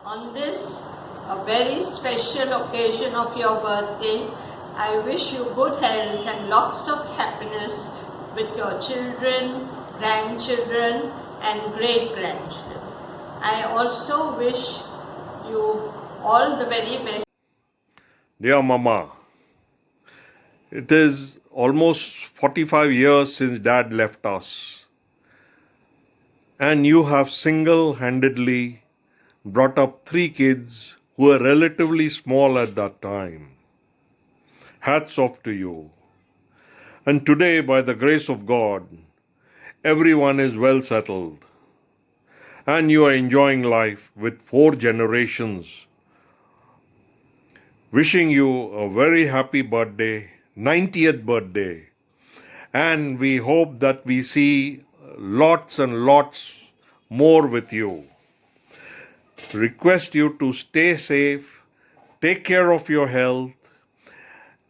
On this, a very special occasion of your birthday, I wish you good health and lots of happiness with your children, grandchildren, and great grandchildren. I also wish you all the very best. Dear Mama, it is almost 45 years since Dad left us, and you have single handedly brought up three kids who were relatively small at that time. Hats off to you. And today, by the grace of God, everyone is well settled, and you are enjoying life with four generations. Wishing you a very happy birthday, 90th birthday. And we hope that we see lots and lots more with you. Request you to stay safe, take care of your health,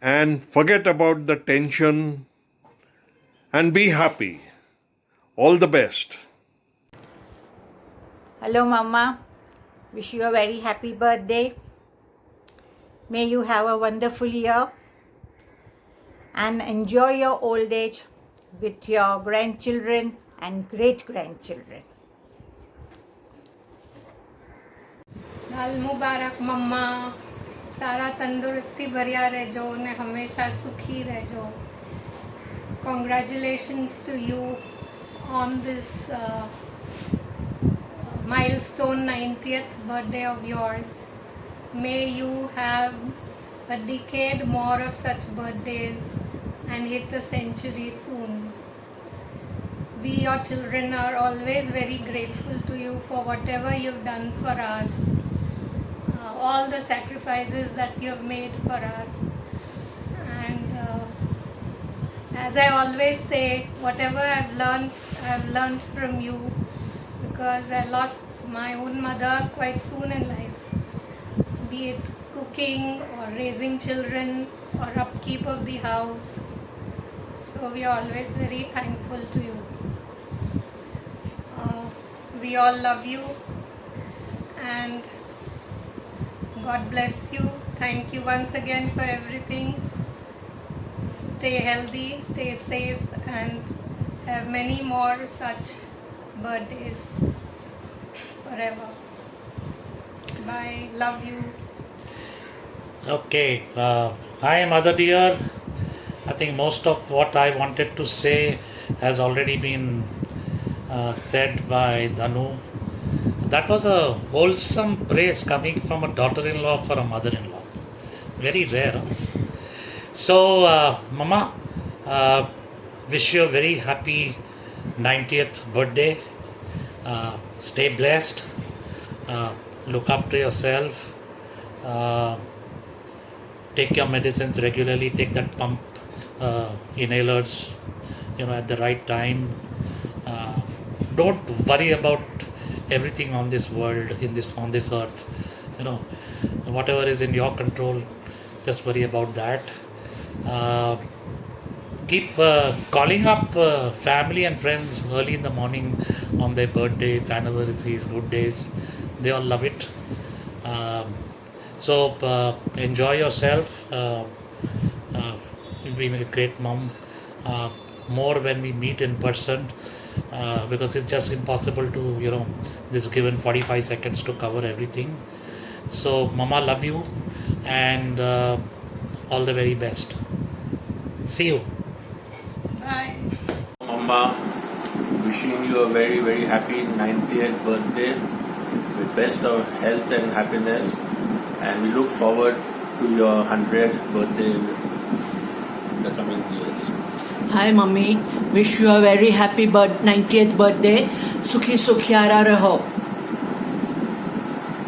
and forget about the tension and be happy. All the best. Hello, Mama. Wish you a very happy birthday. May you have a wonderful year and enjoy your old age with your grandchildren and great grandchildren. साल मुबारक मम्मा, सारा तंदुरुस्ती भरिया रहजो ने हमेशा सुखी रहजो. Congratulations to you on this milestone 90th birthday of yours. May you have a decade more of such birthdays and hit a century soon. We, your children, are always very grateful to you for whatever you've done for us, all the sacrifices that you've made for us. And as I always say, whatever I've learned from you, because I lost my own mother quite soon in life, be it cooking or raising children or upkeep of the house. So we are always very thankful to you. We all love you and God bless you. Thank you once again for everything. Stay healthy, stay safe, and have many more such birthdays forever. Bye. Love you. Okay. Hi, Mother dear. I think most of what I wanted to say has already been said by Dhanu. That was a wholesome praise coming from a daughter-in-law for a mother-in-law. Very rare. Huh? So, Mama, wish you a very happy 90th birthday. Stay blessed. Look after yourself. Take your medicines regularly. Take that pump inhalers, at the right time. Don't worry about everything on this world, on this earth. Whatever is in your control, just worry about that. Keep calling up family and friends early in the morning on their birthdays, anniversaries, good days. They all love it. So enjoy yourself. You'll be a great mom. More when we meet in person, because it's just impossible to, this given 45 seconds to cover everything. So, Mama, love you and all the very best. See you. Bye. Mama, wishing you a very, very happy 90th birthday with best of health and happiness, and we look forward to your 100th birthday in the coming years. Hi mummy, wish you a very happy 90th birthday. Sukhi sukhyara raho.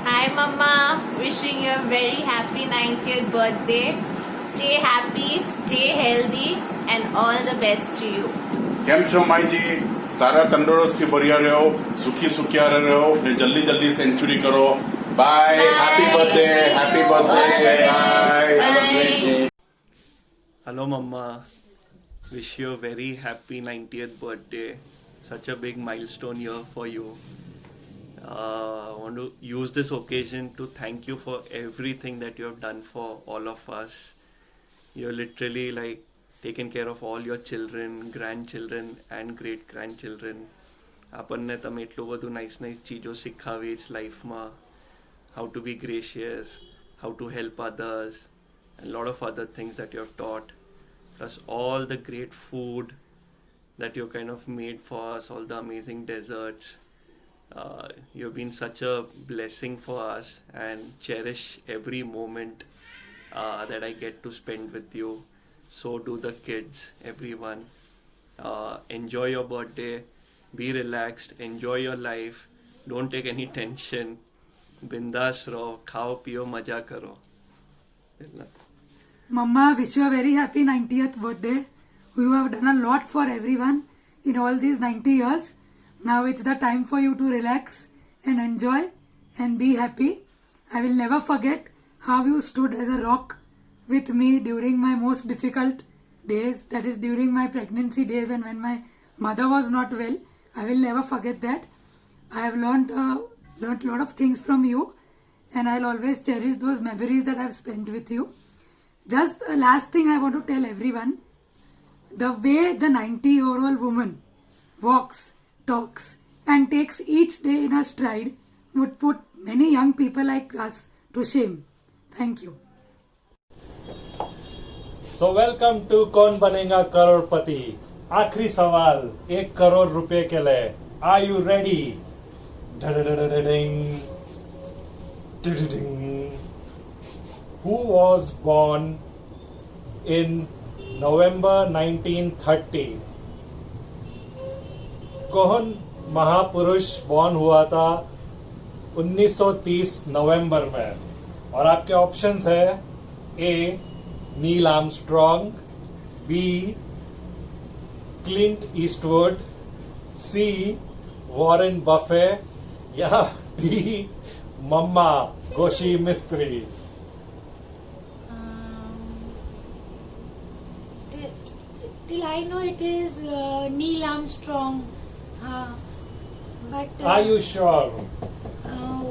Hi Mama, wishing you a very happy 90th birthday. Stay happy, stay healthy and all the best to you. કેમ છો માઈજી? સારા તંદુરસ્તી ભર્યા રહ્યો, સુખી સુખિયારા રહ્યો ને જલ્દી જલ્દી સેન્ચુરી કરો. Bye. Happy birthday. Happy birthday. Bye. Hello Mama. Wish you a very happy 90th birthday. Such a big milestone year for you. I want to use this occasion to thank you for everything that you have done for all of us. You're literally like taken care of all your children, grandchildren and great grandchildren. આપણને તમે એટલું બધું nice ચીજો શીખાવી છે લાઈફમાં. How to be gracious, how to help others, and a lot of other things that you have taught. Plus all the great food that you kind of made for us, all the amazing desserts. You've been such a blessing for us, and cherish every moment that I get to spend with you. So do the kids, everyone. Enjoy your birthday, be relaxed, enjoy your life, don't take any tension, bindas raho, khao piyo, maja karo. Mama, wish you a very happy 90th birthday. You have done a lot for everyone in all these 90 years. Now it's the time for you to relax and enjoy and be happy. I will never forget how you stood as a rock with me during my most difficult days, that is during my pregnancy days and when my mother was not well. I will never forget that. I have learned a lot of things from you, and I'll always cherish those memories that I've spent with you. Just a last thing I want to tell everyone, the way the 90-year-old woman walks, talks and takes each day in her stride would put many young people like us to shame. Thank you. So welcome to कौन बनेगा करोड़पति. आखिरी सवाल 1 करोड़ रुपए के लिए. Are you ready? Who was born in November 1930? कौन महापुरुष born हुआ था 1930 नवंबर में? और आपके ऑप्शंस है A. Neil Armstrong, B. Clint Eastwood, C. Warren Buffett या D. मम्मा गोशी मिस्त्री. Till I know it is Neil Armstrong. But Are you sure?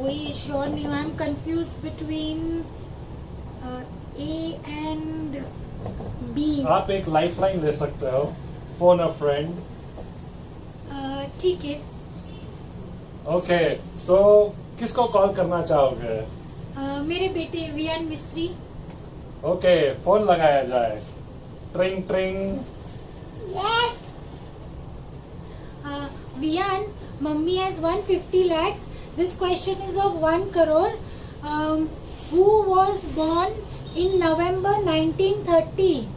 we sure knew. I'm confused between A and B. आप एक lifeline ले सकते हो. Phone अ friend. ठीक है. Okay, सो किसको कॉल करना चाहोगे? मेरे बेटे वियान मिस्त्री. ओके, फोन लगाया जाए. ट्रिंग ट्रिंग. Yes. Vian, Mummy has 150 lakhs. This question is of 1 crore. Who was born in November 1930?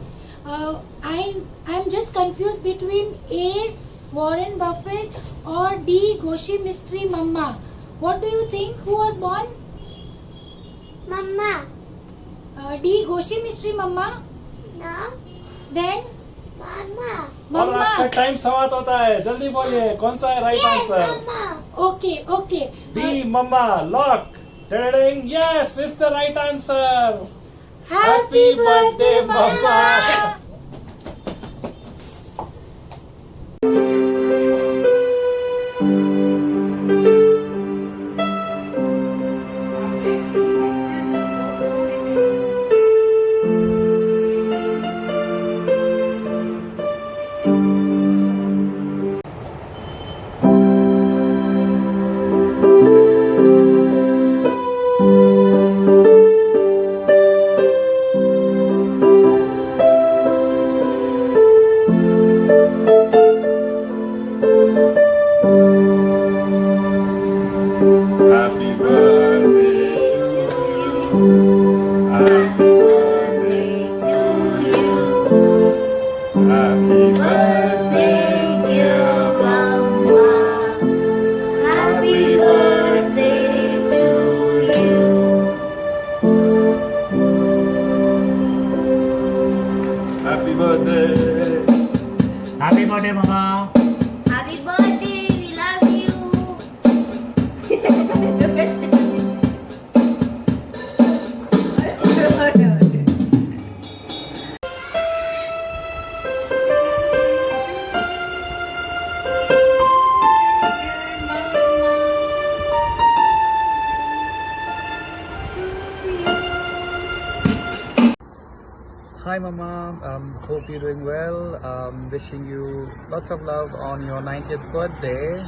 I'm just confused between A. Warren Buffett or D. Goshi Mystery Mama. What do you think? Who was born? Mama. D. Goshi Mystery Mama. No. Then? Mama. और आपका time समाप्त होता है. जल्दी बोलिए कौन सा है right answer? Okay, okay. B. Mama. Lock. टिडिंग. Yes, it's the right answer. Happy birthday, mama. Mama. Hope you're doing well. Wishing you lots of love on your 90th birthday.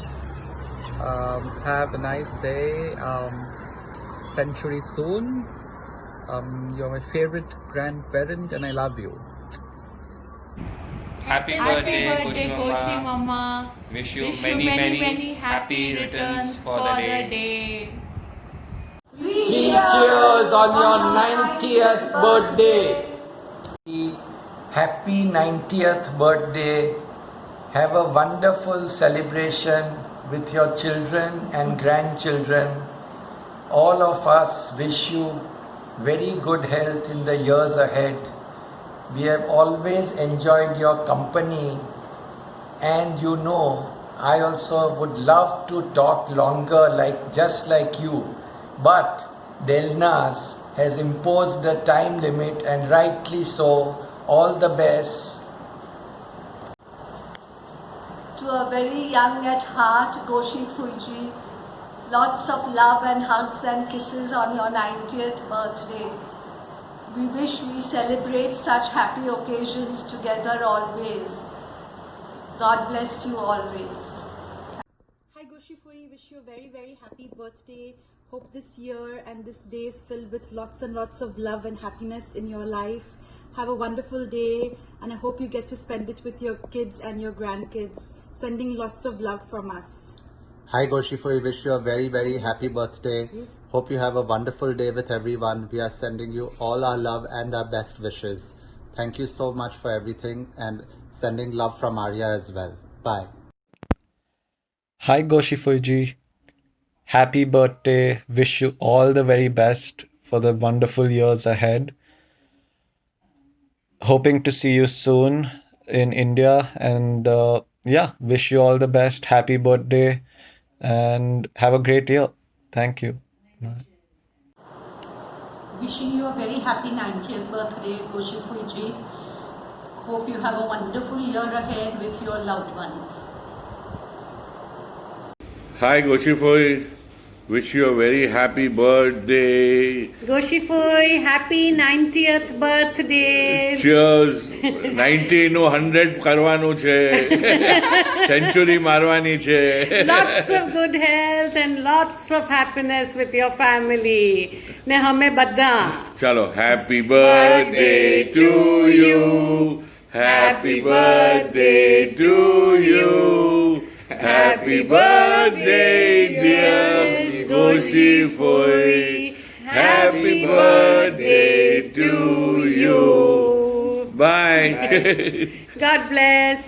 Have a nice day. Century soon. You're my favorite grandparent, and I love you. Happy birthday, Koshi Mama. Wish you many happy returns for the day. Cheers on your 90th birthday. Happy 90th birthday. Have a wonderful celebration with your children and grandchildren. All of us wish you very good health in the years ahead. We have always enjoyed your company, and you know, I also would love to talk longer just like you. But Delnas has imposed a time limit, and rightly so. All the best. To a very young at heart, Goshi Fuji, lots of love and hugs and kisses on your 90th birthday. We wish we celebrate such happy occasions together always. God bless you always. Hi Goshifuri, wish you a very happy birthday. Hope this year and this day is filled with lots and lots of love and happiness in your life. Have a wonderful day, and I hope you get to spend it with your kids and your grandkids. Sending lots of love from us. Hi Goshifuri, wish you a very happy birthday. Hope you have a wonderful day with everyone. We are sending you all our love and our best wishes. Thank you so much for everything, and sending love from Arya as well. Bye. Hi Goshifuri, happy birthday. Wish you all the very best for the wonderful years ahead. Hoping to see you soon in India, and wish you all the best. Happy birthday and have a great year. Thank you. Wishing you a very happy 90th birthday, Goshifuri. Hope you have a wonderful year ahead with your loved ones. Hi Goshifoi, wish you a very happy birthday. Goshifoi, happy 90th birthday. Cheers. 90 નું 100 કરવાનું છે. Century મારવાની છે. Lots of good health and lots of happiness with your family. ને હમે બધા. ચલો, happy birthday to you. Happy birthday to you. Happy birthday, dear Goshifoi. Happy birthday to you. Bye. God bless.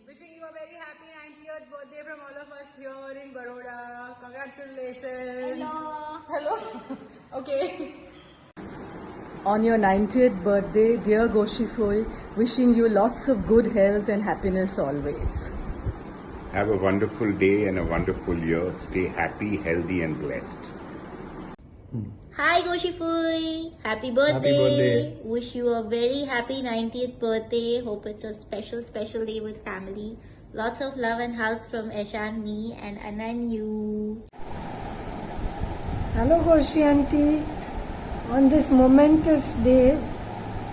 Wishing you a very happy 90th birthday from all of us here in Baroda. Congratulations. Hello. Okay. On your 90th birthday, dear Goshifoi, wishing you lots of good health and happiness always. Have a wonderful day and a wonderful year. Stay happy, healthy and blessed. Hi Goshifui, happy birthday. Wish you a very happy 90th birthday. Hope it's a special day with family. Lots of love and hugs from Eshan, me and Ananyu. Hello Goshi auntie. On this momentous day,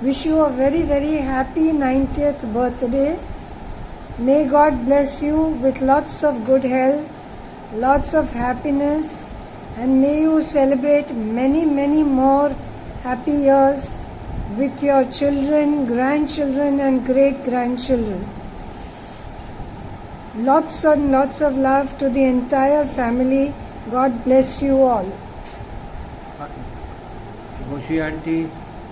wish you a very happy 90th birthday. May God bless you with lots of good health, lots of happiness, and may you celebrate many more happy years with your children, grandchildren and great-grandchildren. Lots and lots of love to the entire family. God bless you all. Goshi auntie,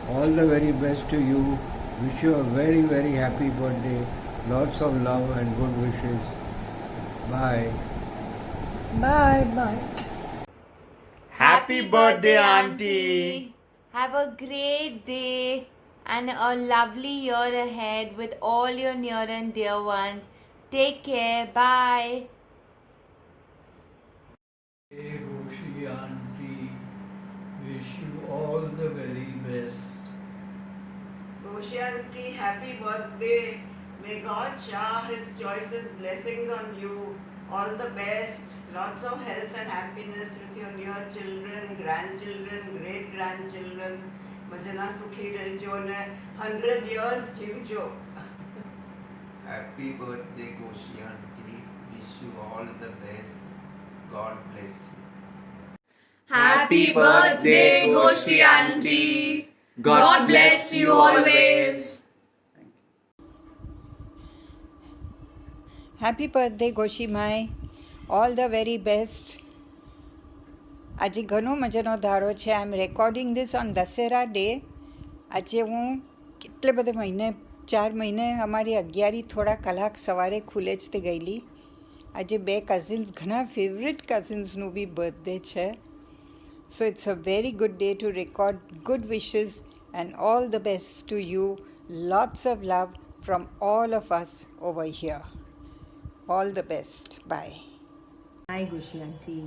all the very best to you. Wish you a very happy birthday. Lots of love and good wishes. Bye. Bye. Happy birthday, Auntie. Have a great day and a lovely year ahead with all your near and dear ones. Take care. Bye. Hey Goshi auntie, wish you all the very best. Goshi auntie, happy birthday. May God shower His choicest blessings on you. All the best. Lots of health and happiness with your dear children, grandchildren, great grandchildren. Majana sukhi rehjo ne 100 years jivjo. Happy birthday, Goshi auntie. Wish you all the best. God bless you. Happy birthday, Goshi auntie. God bless you always. Happy birthday, Goshi Mai. All the very best. આજે ઘણો મજાનો ધારો છે. I am recording this on Dussehra day. આજે હું કેટલે બધે મહિને 4 મહિને અમારી 11 થોડા કલાક સવારે ખુલે જ તે ગયેલી. આજે 2 કઝિન્સ, ઘણા ફેવરેટ કઝિન્સનું બી બર્થડે છે. So it's a very good day to record good wishes and all the best to you. Lots of love from all of us over here. All the best. Bye. Hi Goshi auntie,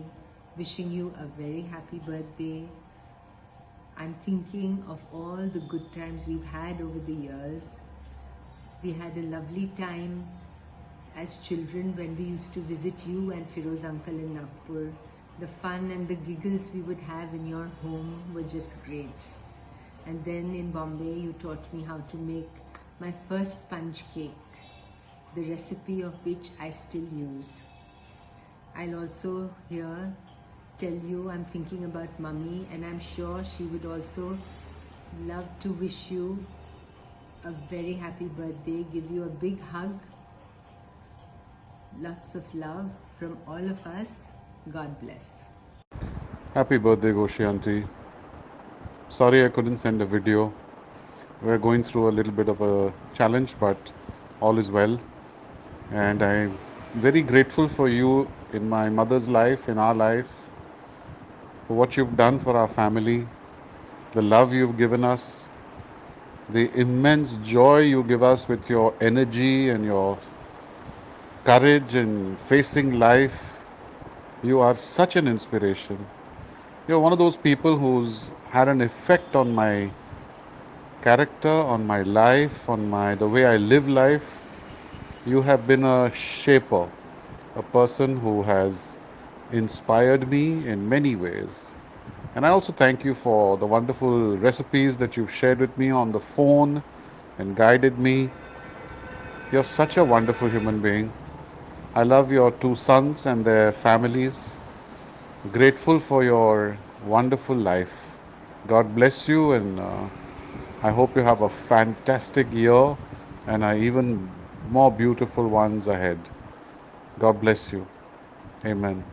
wishing you a very happy birthday. I'm thinking of all the good times we've had over the years. We had a lovely time as children when we used to visit you and Firoz uncle in Nagpur. The fun and the giggles we would have in your home were just great. And then in Bombay you taught me how to make my first sponge cake, the recipe of which I still use. I'll also here tell you I'm thinking about Mummy, and I'm sure she would also love to wish you a very happy birthday, give you a big hug, lots of love from all of us. God bless. Happy birthday, Goshi auntie. Sorry I couldn't send a video. We're going through a little bit of a challenge, but all is well. And I'm very grateful for you in my mother's life, in our life, for what you've done for our family, the love you've given us, the immense joy you give us with your energy and your courage in facing life. You are such an inspiration. You're one of those people who's had an effect on my character, on my life, on the way I live life. You have been a shaper, a person who has inspired me in many ways. And I also thank you for the wonderful recipes that you've shared with me on the phone and guided me. You're such a wonderful human being. I love your 2 sons and their families. Grateful for your wonderful life. God bless you, and I hope you have a fantastic year and even more beautiful ones ahead. God bless you. Amen.